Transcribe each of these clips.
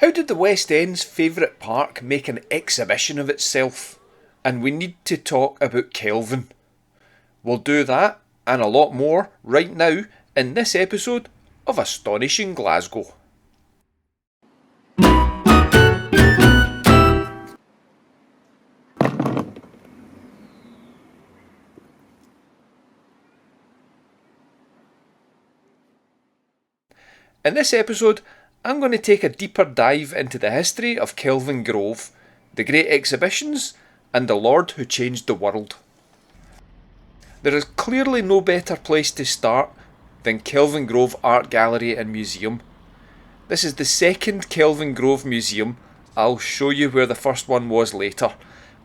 How did the West End's favourite park make an exhibition of itself? And we need to talk about Kelvin. We'll do that and a lot more right now in this episode of Astonishing Glasgow. In this episode, I'm going to take a deeper dive into the history of Kelvingrove, the great exhibitions, and the Lord who changed the world. There is clearly no better place to start than Kelvingrove Art Gallery and Museum. This is the second Kelvingrove museum. I'll show you where the first one was later.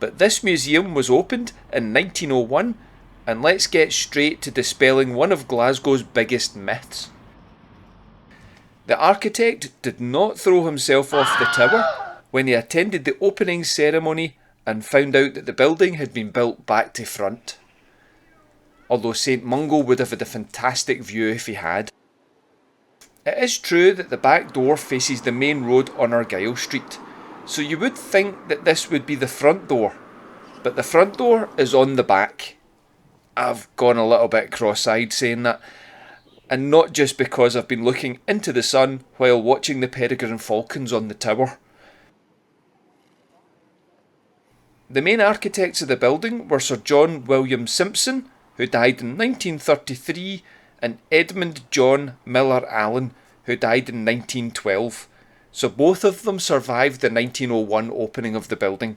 But this museum was opened in 1901, and let's get straight to dispelling one of Glasgow's biggest myths. The architect did not throw himself off the tower when he attended the opening ceremony and found out that the building had been built back to front. Although St Mungo would have had a fantastic view if he had. It is true that the back door faces the main road on Argyle Street, so you would think that this would be the front door, but the front door is on the back. I've gone a little bit cross-eyed saying that, and not just because I've been looking into the sun while watching the peregrine falcons on the tower. The main architects of the building were Sir John William Simpson, who died in 1933, and Edmund John Miller Allen, who died in 1912. So both of them survived the 1901 opening of the building.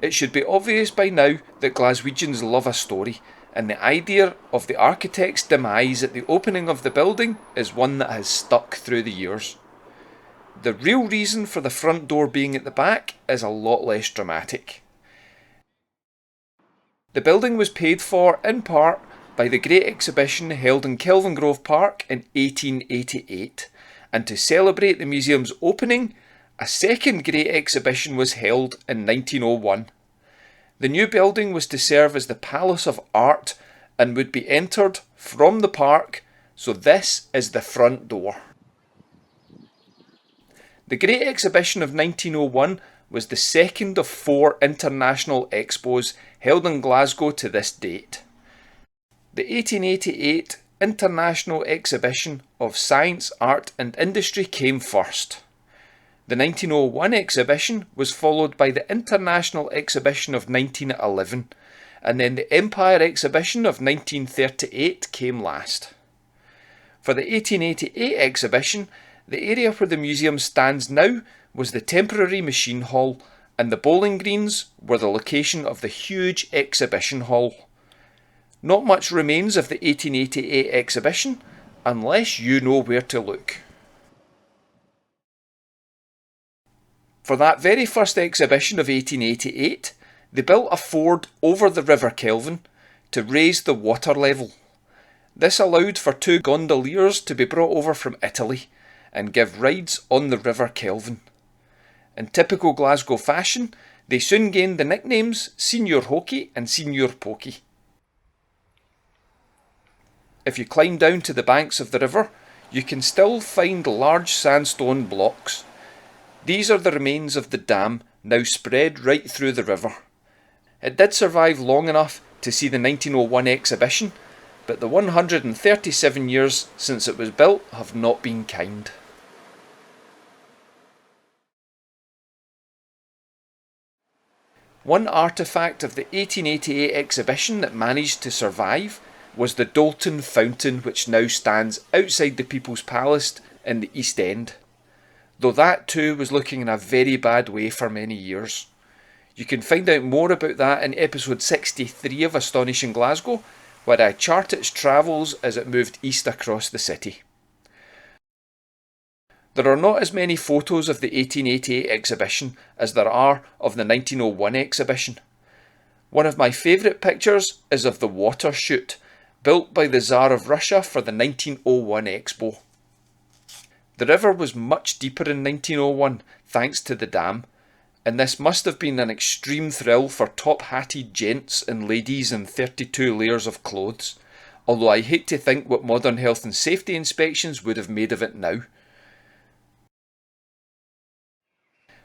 It should be obvious by now that Glaswegians love a story, and the idea of the architect's demise at the opening of the building is one that has stuck through the years. The real reason for the front door being at the back is a lot less dramatic. The building was paid for, in part, by the Great Exhibition held in Kelvingrove Park in 1888, and to celebrate the museum's opening, a second Great Exhibition was held in 1901. The new building was to serve as the Palace of Art and would be entered from the park, so this is the front door. The Great Exhibition of 1901 was the second of 4 international expos held in Glasgow to this date. The 1888 International Exhibition of Science, Art and Industry came first. The 1901 exhibition was followed by the International Exhibition of 1911, and then the Empire Exhibition of 1938 came last. For the 1888 exhibition, the area where the museum stands now was the temporary machine hall, and the bowling greens were the location of the huge exhibition hall. Not much remains of the 1888 exhibition, unless you know where to look. For that very first exhibition of 1888, they built a ford over the River Kelvin to raise the water level. This allowed for 2 gondoliers to be brought over from Italy and give rides on the River Kelvin. In typical Glasgow fashion, they soon gained the nicknames Senior Hokey and Senior Pokey. If you climb down to the banks of the river, you can still find large sandstone blocks. These are the remains of the dam, now spread right through the river. It did survive long enough to see the 1901 exhibition, but the 137 years since it was built have not been kind. One artefact of the 1888 exhibition that managed to survive was the Dolton Fountain, which now stands outside the People's Palace in the East End, though that too was looking in a very bad way for many years. You can find out more about that in episode 63 of Astonishing Glasgow, where I chart its travels as it moved east across the city. There are not as many photos of the 1888 exhibition as there are of the 1901 exhibition. One of my favourite pictures is of the water chute, built by the Tsar of Russia for the 1901 Expo. The river was much deeper in 1901 thanks to the dam, and this must have been an extreme thrill for top-hatted gents and ladies in 32 layers of clothes, although I hate to think what modern health and safety inspections would have made of it now.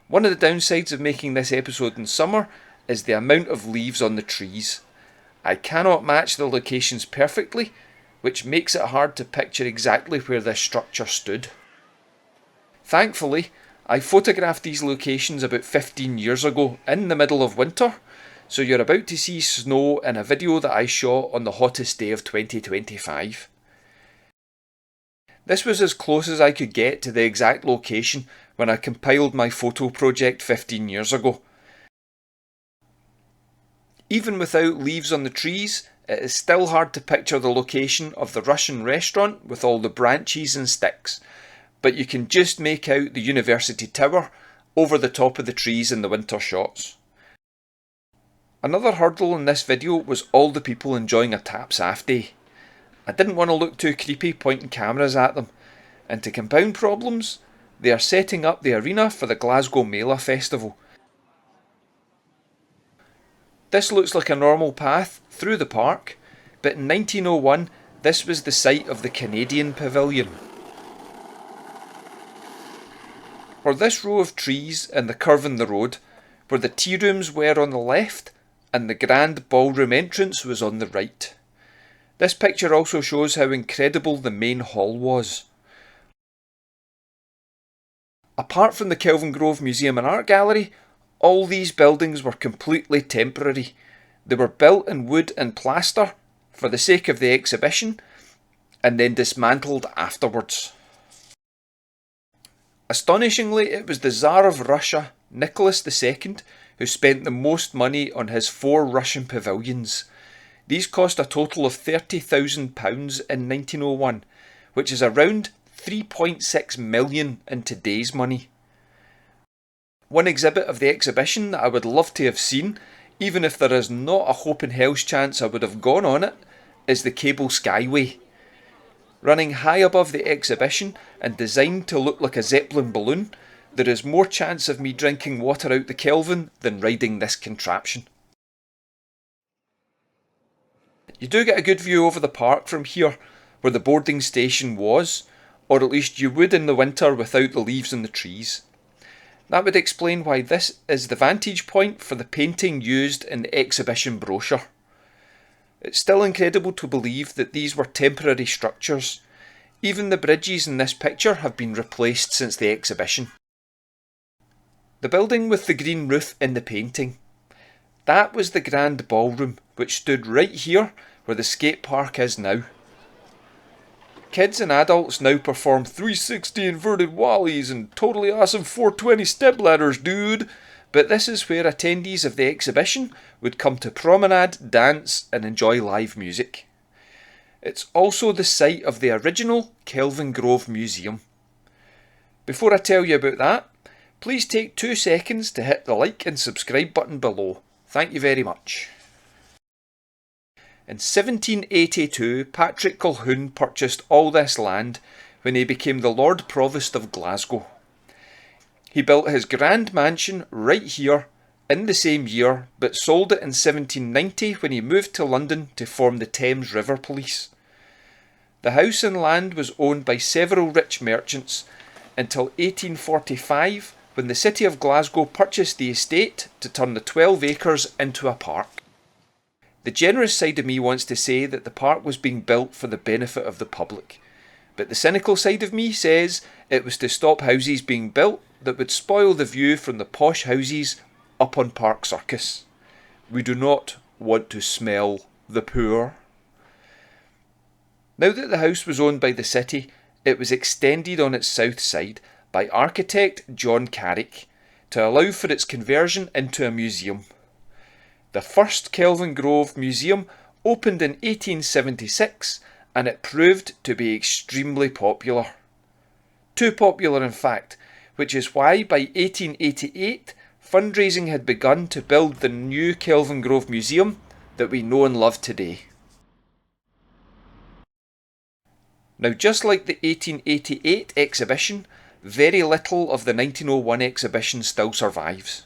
One of the downsides of making this episode in summer is the amount of leaves on the trees. I cannot match the locations perfectly, which makes it hard to picture exactly where this structure stood. Thankfully, I photographed these locations about 15 years ago in the middle of winter, so you're about to see snow in a video that I shot on the hottest day of 2025. This was as close as I could get to the exact location when I compiled my photo project 15 years ago. Even without leaves on the trees, it is still hard to picture the location of the Russian restaurant with all the branches and sticks, but you can just make out the university tower over the top of the trees in the winter shots. Another hurdle in this video was all the people enjoying a tap-saff day. I didn't want to look too creepy pointing cameras at them, and to compound problems, they are setting up the arena for the Glasgow Mela Festival. This looks like a normal path through the park, but in 1901 this was the site of the Canadian Pavilion. For this row of trees and the curve in the road, where the tea rooms were on the left and the grand ballroom entrance was on the right. This picture also shows how incredible the main hall was. Apart from the Kelvingrove Museum and Art Gallery, all these buildings were completely temporary. They were built in wood and plaster for the sake of the exhibition and then dismantled afterwards. Astonishingly, it was the Tsar of Russia, Nicholas II, who spent the most money on his 4 Russian pavilions. These cost a total of £30,000 in 1901, which is around 3.6 million in today's money. One exhibit of the exhibition that I would love to have seen, even if there is not a hope in hell's chance I would have gone on it, is the Cable Skyway. Running high above the exhibition and designed to look like a Zeppelin balloon, there is more chance of me drinking water out the Kelvin than riding this contraption. You do get a good view over the park from here, where the boarding station was, or at least you would in the winter without the leaves on the trees. That would explain why this is the vantage point for the painting used in the exhibition brochure. It's still incredible to believe that these were temporary structures. Even the bridges in this picture have been replaced since the exhibition. The building with the green roof in the painting. That was the grand ballroom, which stood right here where the skate park is now. Kids and adults now perform 360 inverted wallies and totally awesome 420 step ladders, dude. But this is where attendees of the exhibition would come to promenade, dance and enjoy live music. It's also the site of the original Kelvingrove Museum. Before I tell you about that, please take 2 seconds to hit the like and subscribe button below. Thank you very much. In 1782, Patrick Colquhoun purchased all this land when he became the Lord Provost of Glasgow. He built his grand mansion right here in the same year, but sold it in 1790 when he moved to London to form the Thames River Police. The house and land was owned by several rich merchants until 1845, when the city of Glasgow purchased the estate to turn the 12 acres into a park. The generous side of me wants to say that the park was being built for the benefit of the public, but the cynical side of me says it was to stop houses being built that would spoil the view from the posh houses up on Park Circus. We do not want to smell the poor. Now that the house was owned by the city, it was extended on its south side by architect John Carrick to allow for its conversion into a museum. The first Kelvingrove Museum opened in 1876 and it proved to be extremely popular. Too popular in fact, which is why by 1888 fundraising had begun to build the new Kelvingrove Museum that we know and love today. Now, just like the 1888 exhibition, very little of the 1901 exhibition still survives.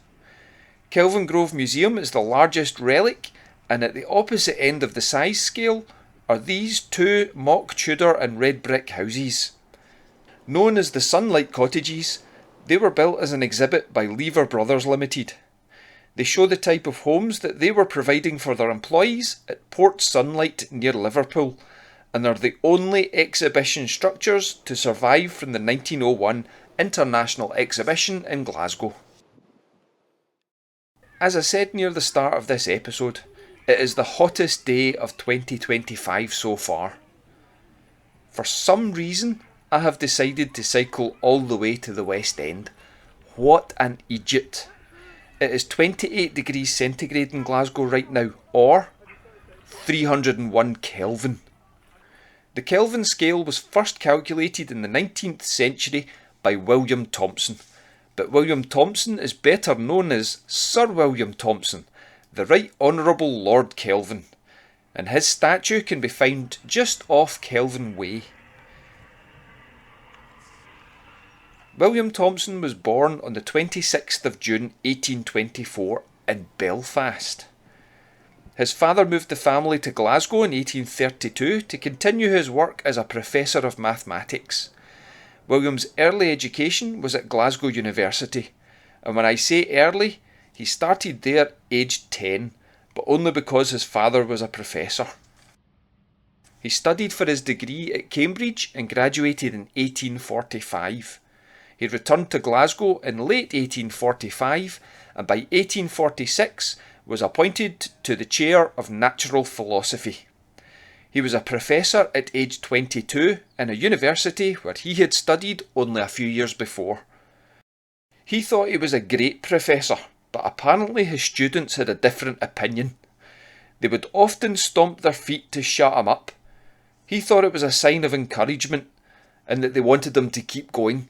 Kelvingrove Museum is the largest relic, and at the opposite end of the size scale are these 2 mock Tudor and red brick houses. Known as the Sunlight Cottages, They were built as an exhibit by Lever Brothers Limited. They show the type of homes that they were providing for their employees at Port Sunlight near Liverpool, and are the only exhibition structures to survive from the 1901 International Exhibition in Glasgow. As I said near the start of this episode, it is the hottest day of 2025 so far. For some reason, I have decided to cycle all the way to the West End. What an Egypt! It is 28 degrees centigrade in Glasgow right now, or 301 Kelvin. The Kelvin scale was first calculated in the 19th century by William Thomson, but William Thomson is better known as Sir William Thomson, the Right Honourable Lord Kelvin, and his statue can be found just off Kelvin Way. William Thomson was born on the 26th of June 1824 in Belfast. His father moved the family to Glasgow in 1832 to continue his work as a professor of mathematics. William's early education was at Glasgow University, and when I say early, he started there aged 10, but only because his father was a professor. He studied for his degree at Cambridge and graduated in 1845. He returned to Glasgow in late 1845 and by 1846 was appointed to the chair of natural philosophy. He was a professor at age 22 in a university where he had studied only a few years before. He thought he was a great professor, but apparently his students had a different opinion. They would often stomp their feet to shut him up. He thought it was a sign of encouragement and that they wanted him to keep going.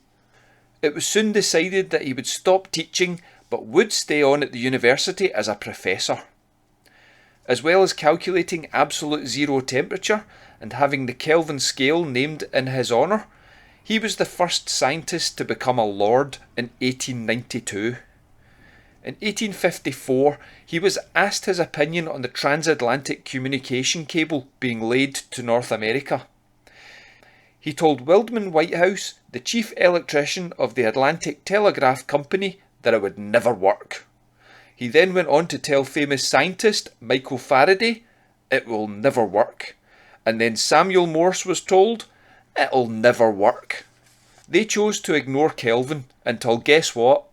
It was soon decided that he would stop teaching but would stay on at the university as a professor. As well as calculating absolute zero temperature and having the Kelvin scale named in his honour, he was the first scientist to become a lord in 1892. In 1854, he was asked his opinion on the transatlantic communication cable being laid to North America. He told Wildman Whitehouse, the chief electrician of the Atlantic Telegraph Company, that it would never work. He then went on to tell famous scientist Michael Faraday, it will never work. And then Samuel Morse was told, it'll never work. They chose to ignore Kelvin until, guess what?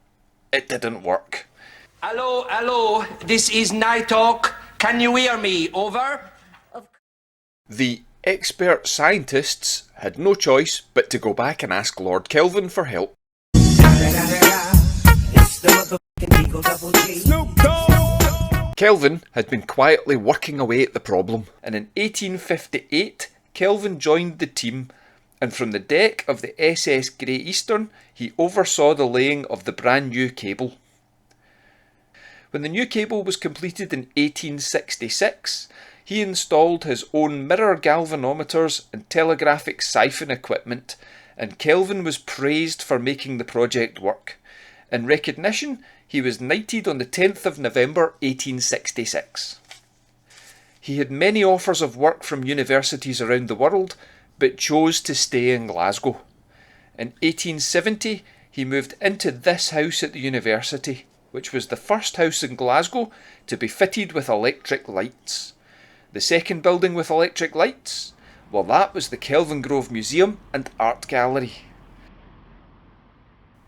It didn't work. Hello, this is Night Talk. Can you hear me? Over? The expert scientists had no choice but to go back and ask Lord Kelvin for help. Kelvin had been quietly working away at the problem, and in 1858 Kelvin joined the team, and from the deck of the SS Great Eastern he oversaw the laying of the brand new cable. When the new cable was completed in 1866, he installed his own mirror galvanometers and telegraphic siphon equipment, and Kelvin was praised for making the project work. In recognition, he was knighted on the 10th of November 1866. He had many offers of work from universities around the world, but chose to stay in Glasgow. In 1870, he moved into this house at the university, which was the first house in Glasgow to be fitted with electric lights. The second building with electric lights? Well, that was the Kelvingrove Museum and Art Gallery.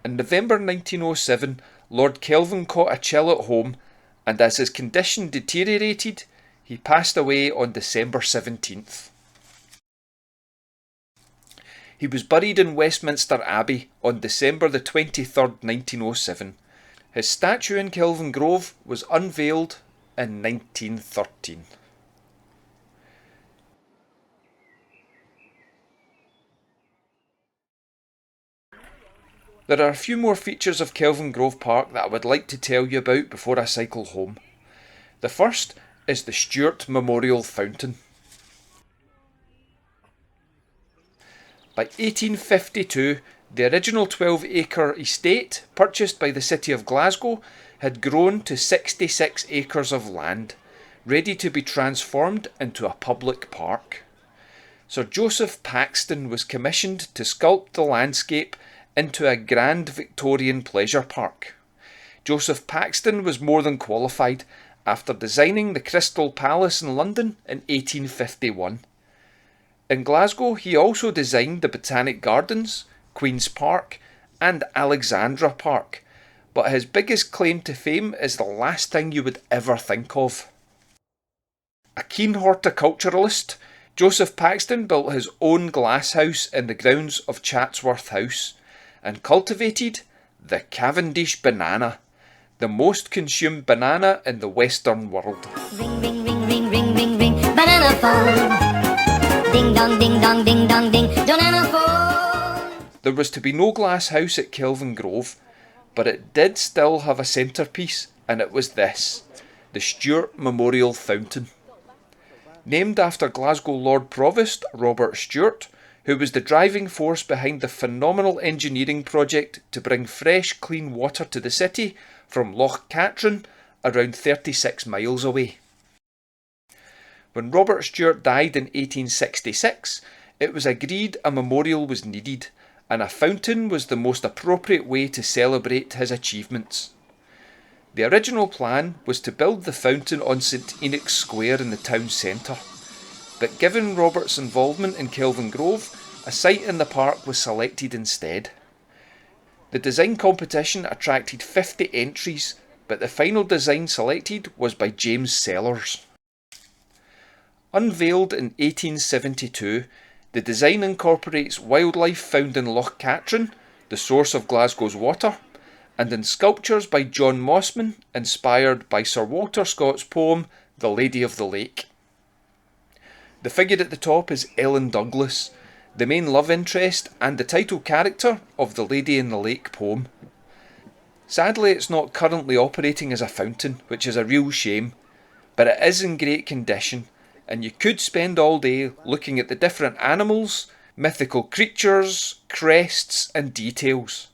In November 1907, Lord Kelvin caught a chill at home, and as his condition deteriorated, he passed away on December 17th. He was buried in Westminster Abbey on December the 23rd, 1907. His statue in Kelvingrove was unveiled in 1913. There are a few more features of Kelvingrove Park that I would like to tell you about before I cycle home. The first is the Stuart Memorial Fountain. By 1852, the original 12-acre estate, purchased by the City of Glasgow, had grown to 66 acres of land, ready to be transformed into a public park. Sir Joseph Paxton was commissioned to sculpt the landscape into a grand Victorian pleasure park. Joseph Paxton was more than qualified after designing the Crystal Palace in London in 1851. In Glasgow, he also designed the Botanic Gardens, Queen's Park, and Alexandra Park, but his biggest claim to fame is the last thing you would ever think of. A keen horticulturalist, Joseph Paxton built his own glasshouse in the grounds of Chatsworth House and cultivated the Cavendish banana, the most consumed banana in the Western world. Ring, ring, ring, ring, ring, ring, ring, banana phone. Ding dong, ding dong, ding dong, ding, banana phone. There was to be no glass house at Kelvingrove, but it did still have a centrepiece, and it was this, the Stuart Memorial Fountain. Named after Glasgow Lord Provost Robert Stuart, who was the driving force behind the phenomenal engineering project to bring fresh, clean water to the city from Loch Katrine, around 36 miles away. When Robert Stuart died in 1866, it was agreed a memorial was needed, and a fountain was the most appropriate way to celebrate his achievements. The original plan was to build the fountain on St Enoch's Square in the town centre, but given Robert's involvement in Kelvingrove, a site in the park was selected instead. The design competition attracted 50 entries, but the final design selected was by James Sellers. Unveiled in 1872, the design incorporates wildlife found in Loch Katrine, the source of Glasgow's water, and in sculptures by John Mossman, inspired by Sir Walter Scott's poem The Lady of the Lake. The figure at the top is Ellen Douglas, the main love interest and the title character of the Lady in the Lake poem. Sadly, it's not currently operating as a fountain, which is a real shame, but it is in great condition, and you could spend all day looking at the different animals, mythical creatures, crests and details,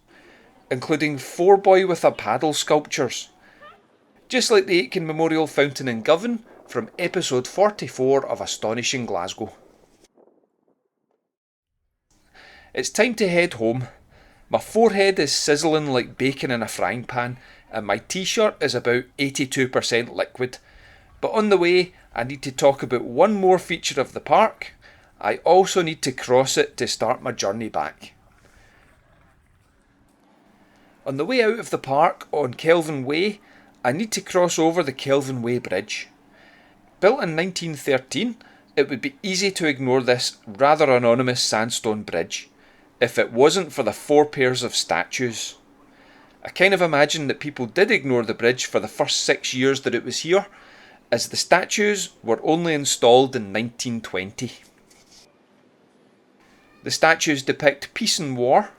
including 4-boy with a paddle sculptures, just like the Aitken Memorial Fountain in Govan from episode 44 of Astonishing Glasgow. It's time to head home. My forehead is sizzling like bacon in a frying pan, and my t-shirt is about 82% liquid. But on the way, I need to talk about one more feature of the park. I also need to cross it to start my journey back. On the way out of the park on Kelvin Way, I need to cross over the Kelvin Way Bridge. Built in 1913, it would be easy to ignore this rather anonymous sandstone bridge, if it wasn't for the 4 pairs of statues. I kind of imagine that people did ignore the bridge for the first 6 years that it was here, as the statues were only installed in 1920. The statues depict peace and war,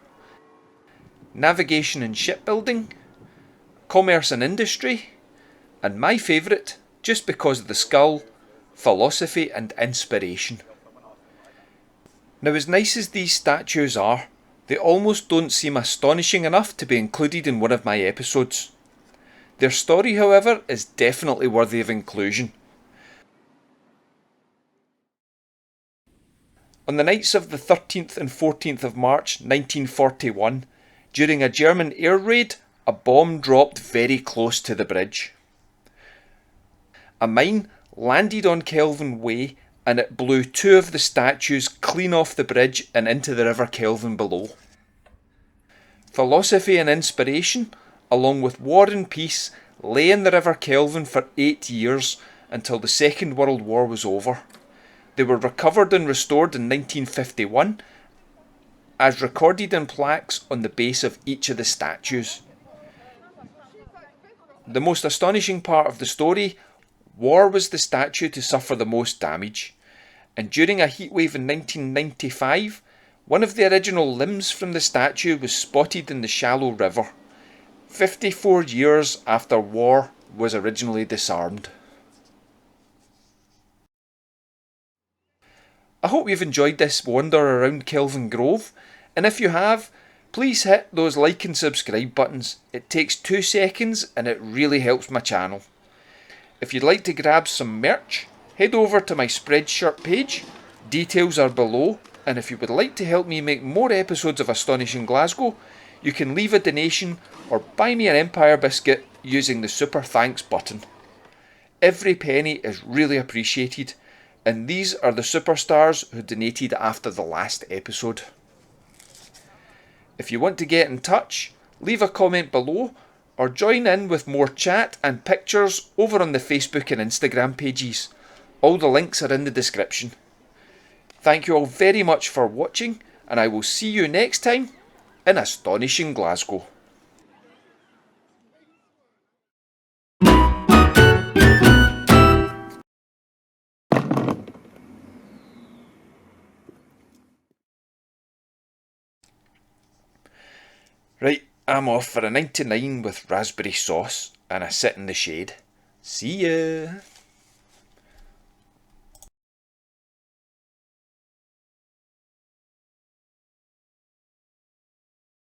navigation and shipbuilding, commerce and industry, and my favourite, just because of the skull, philosophy and inspiration. Now, as nice as these statues are, they almost don't seem astonishing enough to be included in one of my episodes. Their story, however, is definitely worthy of inclusion. On the nights of the 13th and 14th of March 1941, during a German air raid, a bomb dropped very close to the bridge. A mine landed on Kelvin Way and it blew 2 of the statues clean off the bridge and into the River Kelvin below. Philosophy and inspiration, along with war and peace, lay in the River Kelvin for 8 years until the Second World War was over. They were recovered and restored in 1951, as recorded in plaques on the base of each of the statues. The most astonishing part of the story, war was the statue to suffer the most damage, and during a heatwave in 1995, one of the original limbs from the statue was spotted in the shallow river, 54 years after war was originally disarmed. I hope you've enjoyed this wander around Kelvingrove, and if you have, please hit those like and subscribe buttons. It takes 2 seconds and it really helps my channel. If you'd like to grab some merch, head over to my Spreadshirt page, details are below, and if you would like to help me make more episodes of Astonishing Glasgow, you can leave a donation or buy me an Empire biscuit using the Super Thanks button. Every penny is really appreciated, and these are the superstars who donated after the last episode. If you want to get in touch, leave a comment below or join in with more chat and pictures over on the Facebook and Instagram pages. All the links are in the description. Thank you all very much for watching, and I will see you next time in Astonishing Glasgow. Right, I'm off for a 99 with raspberry sauce and a sit in the shade. See ya!